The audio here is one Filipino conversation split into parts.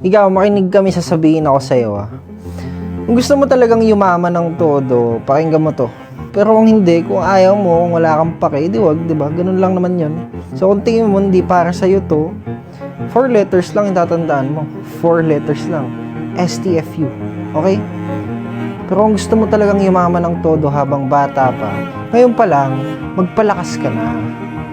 Ikaw, makinig kami, sasabihin ako sa'yo Kung gusto mo talagang yumaman ng todo, pakinggan mo to. Pero kung hindi, kung ayaw mo, kung wala kang pake, di wag, di ba? Ganun lang naman yun. So kung tingin mo, hindi para sa'yo to, 4 letters lang yung tatandaan mo. 4 letters lang. STFU. Okay? Pero kung gusto mo talagang yumaman ng todo habang bata pa, ngayon pa lang, magpalakas ka na.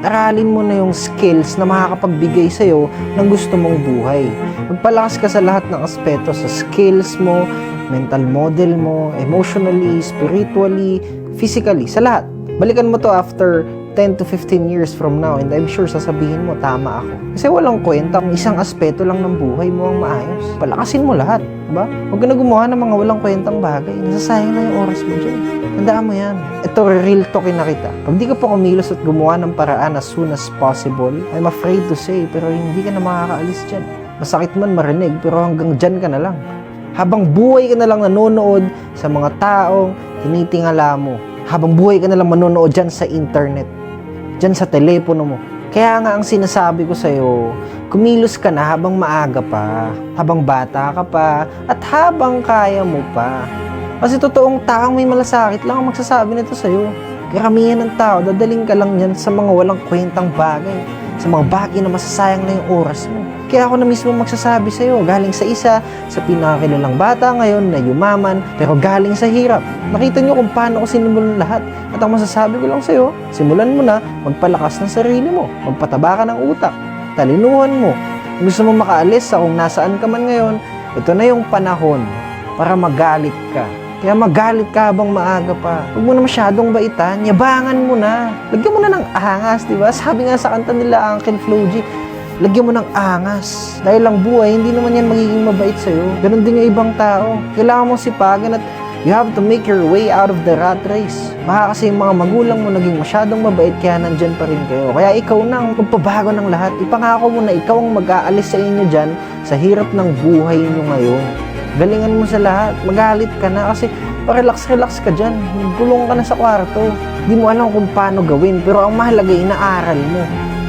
Aralin mo na yung skills na makakapagbigay sa'yo ng gusto mong buhay. Magpalakas ka sa lahat ng aspeto, sa skills mo, mental model mo, emotionally, spiritually, physically, sa lahat. Balikan mo to after 10 to 15 years from now and I'm sure sasabihin mo, tama ako. Kasi walang kwenta kung isang aspeto lang ng buhay mo ang maayos. Palakasin mo lahat, diba? Huwag ka na gumawa ng mga walang kwentang bagay. Nasasayang na yung oras mo dyan. Tandaan mo yan. Ito, real talkin na kita. Pag di ka pa kumilos at gumawa ng paraan as soon as possible, I'm afraid to say, pero hindi ka na makakaalis dyan. Masakit man marinig, pero hanggang dyan ka na lang. Habang buhay ka na lang nanonood sa mga taong tinitingala mo. Habang buhay ka na lang manonood dyan sa internet. Dyan sa telepono mo. Kaya nga ang sinasabi ko sa'yo, kumilos ka na habang maaga pa, habang bata ka pa, at habang kaya mo pa. Kasi totoong taong may malasakit lang ang magsasabi nito sa'yo. Karamihan ng tao, dadaling ka lang yan sa mga walang kwentang bagay. Sa mga bagay na masasayang na yung oras mo. Kaya ako na mismo magsasabi sa'yo, galing sa isa, sa pinakakilalang bata ngayon na yumaman, pero galing sa hirap. Nakita nyo kung paano ko sinimulan lahat. At ang masasabi ko lang sa'yo, simulan mo na magpalakas ng sarili mo. Magpataba ka ng utak. Talinuhan mo. Kung gusto mo makaalis sa kung nasaan ka man ngayon, ito na yung panahon para magalit ka. Kaya magalit ka habang maaga pa. Huwag mo na masyadong baitan, yabangan mo na. Lagyan mo na ng angas, di ba? Sabi nga sa kanta nila, Uncle Flo G, lagyan mo ng angas. Dahil ang buhay, hindi naman yan magiging mabait sa'yo. Ganon din yung ibang tao. Kailangan mong sipagan at you have to make your way out of the rat race. Baka kasi yung mga magulang mo naging masyadong mabait kaya nandyan pa rin kayo. Kaya ikaw na ang magpabago ng lahat. Ipangako mo na ikaw ang mag-aalis sa inyo dyan sa hirap ng buhay nyo ngayon. Galingan mo sa lahat. Magalit ka na kasi relax ka dyan. Gulong ka na sa kwarto. Hindi mo alam kung paano gawin. Pero ang mahalaga, inaaral mo.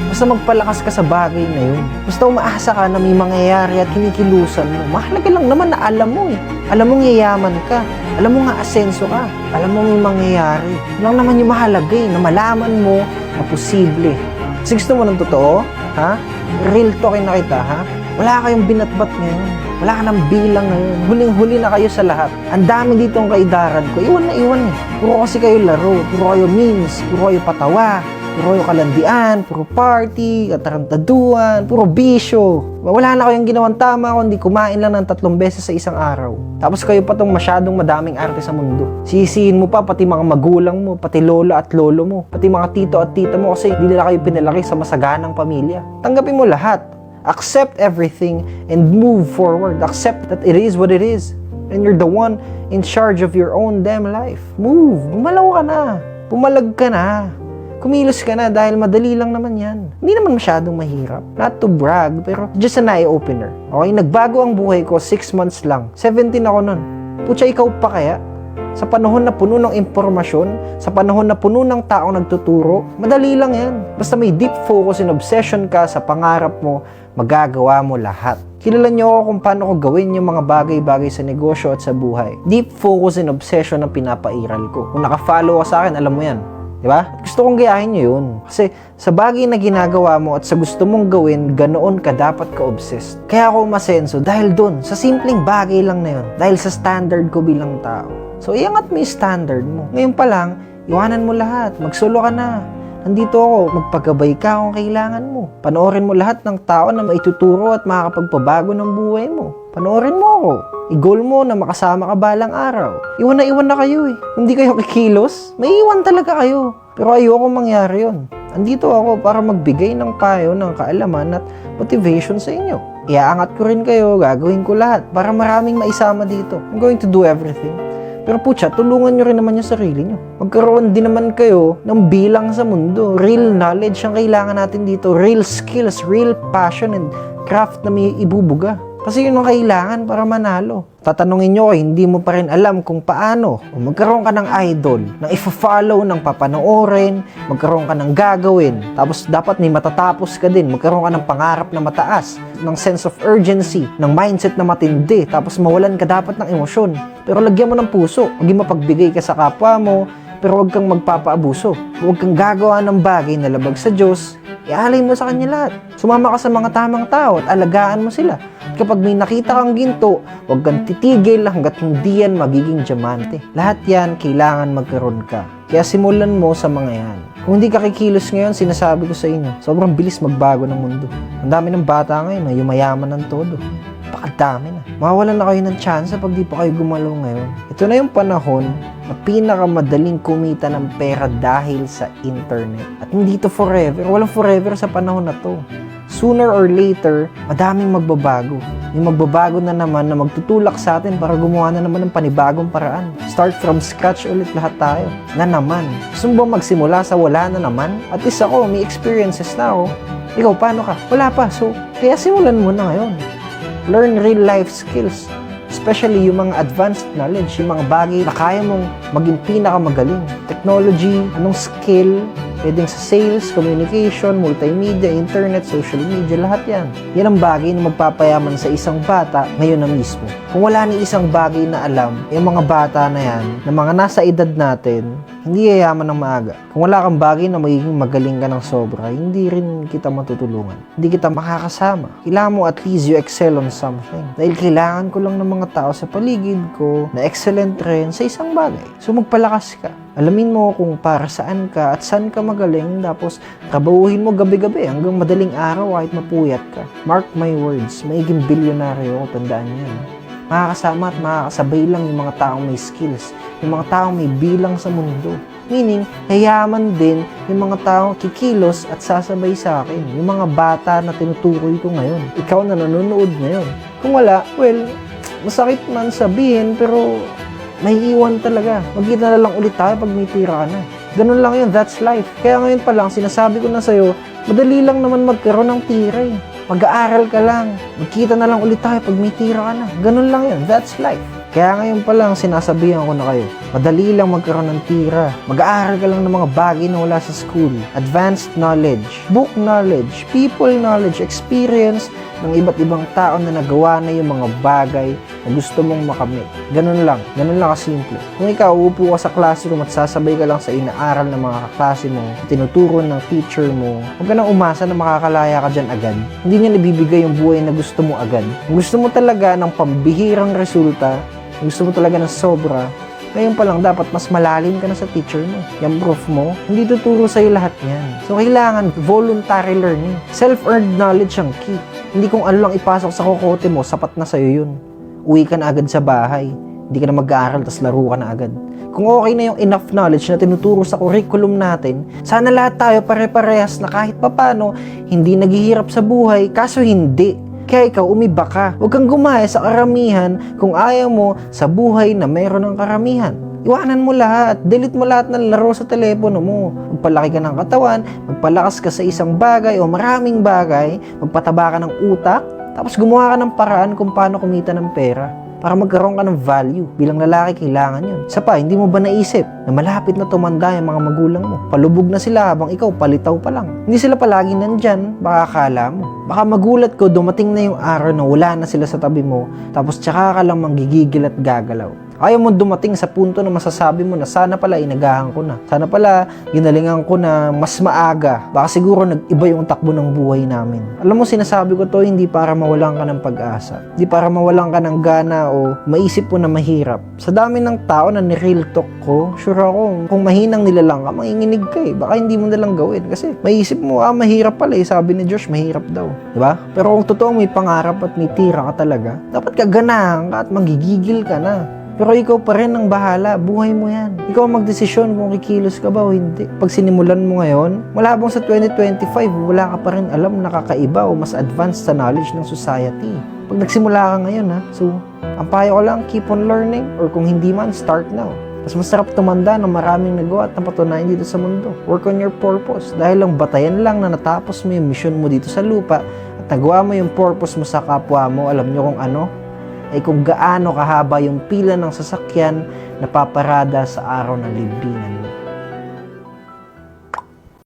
Basta magpalakas ka sa bagay na yun. Basta umaasa ka na may mangyayari at kinikilusan mo. Mahalaga lang naman na alam mo Alam mong yayaman ka. Alam mo nga asenso ka. Alam mo may mangyayari. Yun lang naman yung mahalaga na malaman mo na posible. Kasi gusto mo ng totoo? Ha? Real talkin na kita, ha? Wala kayong binatbat ngayon. Wala ka ng bilang ngayon. Huling-huli na kayo sa lahat. Ang dami dito ang kaidaran ko. Iwan na iwan Puro kasi kayo laro. Puro kayo memes. Puro kayo patawa. Puro kayo kalandian. Puro party. Katarantaduan. Puro bisyo. Wala na kayong ginawang tama kundi kumain lang ng 3 beses sa isang araw. Tapos kayo pa tong masyadong madaming arte sa mundo. Sisihin mo pa pati mga magulang mo, pati lola at lolo mo, pati mga tito at tita mo kasi hindi nila kayo pinalaki sa masaganang pamilya. Tanggapin mo lahat. Accept everything and move forward. Accept that it is what it is. And you're the one in charge of your own damn life. Move. Gumalaw ka na. Pumalag ka na. Kumilos ka na dahil madali lang naman yan. Hindi naman masyadong mahirap. Not to brag, pero just an eye-opener. Okay, nagbago ang buhay ko 6 months lang. 17 ako nun. Putya, ikaw pa kaya? Sa panahon na puno ng impormasyon, sa panahon na puno ng taong nagtuturo, madali lang yan. Basta may deep focus and obsession ka sa pangarap mo, magagawa mo lahat. Kilala niyo ako kung paano ko gawin yung mga bagay-bagay sa negosyo at sa buhay. Deep focus and obsession ang pinapairal ko. Kung naka-follow ka sa akin, alam mo yan. Diba? Gusto kong gayahin nyo yun. Kasi sa bagay na ginagawa mo at sa gusto mong gawin, ganoon ka dapat ka-obsessed. Kaya ako umasenso dahil dun, sa simpleng bagay lang na yun. Dahil sa standard ko bilang tao. So, iangat mo yung standard mo. Ngayon pa lang, iwanan mo lahat. Magsolo ka na. Nandito ako, magpagabay ka kung kailangan mo. Panoorin mo lahat ng tao na maituturo at makakapagpabago ng buhay mo. Panoorin mo ako. I-goal mo na makasama ka balang araw. Iwan na kayo Hindi kayo kikilos, may iwan talaga kayo. Pero ayoko mangyari yun. Andito ako para magbigay ng payo, ng kaalaman at motivation sa inyo. Iaangat ko rin kayo, gagawin ko lahat para maraming maisama dito. I'm going to do everything. Pero putya, tulungan nyo rin naman yung sarili nyo. Magkaroon din naman kayo ng bilang sa mundo. Real knowledge ang kailangan natin dito. Real skills, real passion and craft na may ibubuga. Kasi yun ang kailangan para manalo. Tatanungin nyo hindi mo pa rin alam kung paano. O magkaroon ka ng idol, ng ifa-follow, ng papanoorin, magkaroon ka ng gagawin. Tapos dapat may matatapos ka din, magkaroon ka ng pangarap na mataas, ng sense of urgency, ng mindset na matindi, tapos mawalan ka dapat ng emosyon. Pero lagyan mo ng puso, maging mapagbigay ka sa kapwa mo, pero huwag kang magpapaabuso. Huwag kang gagawa ng bagay na labag sa Diyos, ialay mo sa Kanya lahat. Sumama ka sa mga tamang tao at alagaan mo sila. At kapag may nakita kang ginto, huwag kang titigil hanggat hindi yan magiging diamante. Lahat yan, kailangan magkaroon ka. Kaya simulan mo sa mga yan. Kung hindi ka kikilos ngayon, sinasabi ko sa inyo, sobrang bilis magbago ng mundo. Ang dami ng bata ngayon na yumayaman ng todo. Pakadami na. Mawawalan na kayo ng chance pag di pa kayo gumalaw ngayon. Ito na yung panahon na pinakamadaling kumita ng pera dahil sa internet. At hindi to forever. Walang forever sa panahon na to. Sooner or later, madaming magbabago. Yung magbabago na naman na magtutulak sa atin para gumawa na naman ng panibagong paraan. Start from scratch ulit lahat tayo. Na naman. Gusto mo ba magsimula sa wala na naman? At least ako, may experiences na ako. Ikaw, paano ka? Wala pa. So, kaya simulan mo na ngayon. Learn real life skills. Especially yung mga advanced knowledge, yung mga bagay na kaya mong maging pinakamagaling. Technology, anong skill, pwedeng sa sales, communication, multimedia, internet, social media, lahat yan. Yan ang bagay na magpapayaman sa isang bata ngayon na mismo. Kung wala ni isang bagay na alam, yung mga bata na yan, na mga nasa edad natin, hindi yayaman ng maaga. Kung wala kang bagay na magiging magaling ka ng sobra, hindi rin kita matutulungan. Hindi kita makakasama. Kailangan mo at least you excel on something. Dahil kailangan ko lang ng mga tao sa paligid ko na excellent rin sa isang bagay. So magpalakas ka. Alamin mo kung para saan ka at saan ka magaling, tapos trabahuhin mo gabi-gabi hanggang madaling araw kahit mapuyat ka. Mark my words, maiging bilyonaryo ako, tandaan yan. Makakasama at makakasabay lang yung mga taong may skills, yung mga taong may bilang sa mundo. Meaning, yayaman din yung mga taong kikilos at sasabay sa akin. Yung mga bata na tinutukoy ko ngayon. Ikaw na nanonood ngayon. Kung wala, well, masakit man sabihin, pero may iwan talaga. Magkita na lang ulit tayo pag may tira ka na. Ganun lang yun, that's life. Kaya ngayon pa lang, sinasabi ko na sa'yo, madali lang naman magkaroon ng tira eh. Mag-aaral ka lang. Magkita na lang ulit tayo pag may tira ka na. Ganun lang yun, that's life. Kaya ngayon pa lang, sinasabihan ko na kayo, madali lang magkaroon ng tira. Mag-aaral ka lang ng mga bagay na wala sa school. Advanced knowledge, book knowledge, people knowledge, experience ng iba't ibang tao na nagawa na yung mga bagay na gusto mong makamit. Ganun lang kasimple. Kung ikaw uupo ka sa classroom at sasabay ka lang sa inaaral ng mga kaklase mo, tinuturo ng teacher mo, huwag ka nang umasa na makakalaya ka dyan agad. Hindi niya nabibigay yung buhay na gusto mo agad. Kung gusto mo talaga ng pambihirang resulta, kung gusto mo talaga ng sobra, ngayon pa lang dapat mas malalim ka na sa teacher mo. Yung proof mo, hindi tuturo sa'yo lahat yan. So, kailangan voluntary learning. Self-earned knowledge ang key. Hindi kung ano lang ipasok sa kokote mo, sapat na sa'yo yun. Uwi ka na agad sa bahay. Hindi ka na mag-aaral, tas laro ka na agad. Kung okay na yung enough knowledge na tinuturo sa curriculum natin, sana lahat tayo pare-parehas na kahit papano, hindi naghihirap sa buhay, kaso hindi. Kaya ikaw, umiba ka. Huwag kang gumaya sa karamihan kung ayaw mo sa buhay na meron ng karamihan. Iwanan mo lahat. Delete mo lahat ng laro sa telepono mo. Magpalaki ka ng katawan, magpalakas ka sa isang bagay o maraming bagay, magpataba ka ng utak, tapos gumawa ka ng paraan kung paano kumita ng pera para magkaroon ka ng value. Bilang lalaki, kailangan yun. Isa pa, hindi mo ba naisip na malapit na tumanda yung mga magulang mo? Palubog na sila habang ikaw palitaw pa lang. Hindi sila palagi nandyan, baka akala mo. Baka magulat ko, dumating na yung araw na wala na sila sa tabi mo, tapos tsaka ka lang manggigigil at gagalaw. Ayaw mo dumating sa punto na masasabi mo na sana pala inagahan ko na. Sana pala ginalingan ko na mas maaga. Baka siguro nag-iba yung takbo ng buhay namin. Alam mo, sinasabi ko to hindi para mawalan ka ng pag-asa. Hindi para mawalan ka ng gana o maisip mo na mahirap. Sa dami ng tao na ni-real talk ko, sure ako, kung mahinang nilalang ka, manginginig ka eh. Baka hindi mo nalang gawin. Kasi maisip mo, mahirap pala eh. Sabi ni Josh, mahirap daw. Diba? Pero kung totoo may pangarap at may tira ka talaga, dapat kaganahan ka at magigigil ka na. Pero ikaw pa rin ang bahala, buhay mo yan. Ikaw ang magdesisyon kung kikilos ka ba o hindi. Pag sinimulan mo ngayon, malabang sa 2025, wala ka pa rin alam na kakaiba o mas advanced sa knowledge ng society. Pag nagsimula ka ngayon so, ang payo ko lang, keep on learning, or kung hindi man, start now. Mas masarap tumanda na maraming nagawa at napatunayan dito sa mundo. Work on your purpose. Dahil lang batayan lang na natapos mo yung mission mo dito sa lupa at nagawa mo yung purpose mo sa kapwa mo, alam nyo kung ano? Ay kung gaano kahaba yung pila ng sasakyan na paparada sa araw ng libingan mo.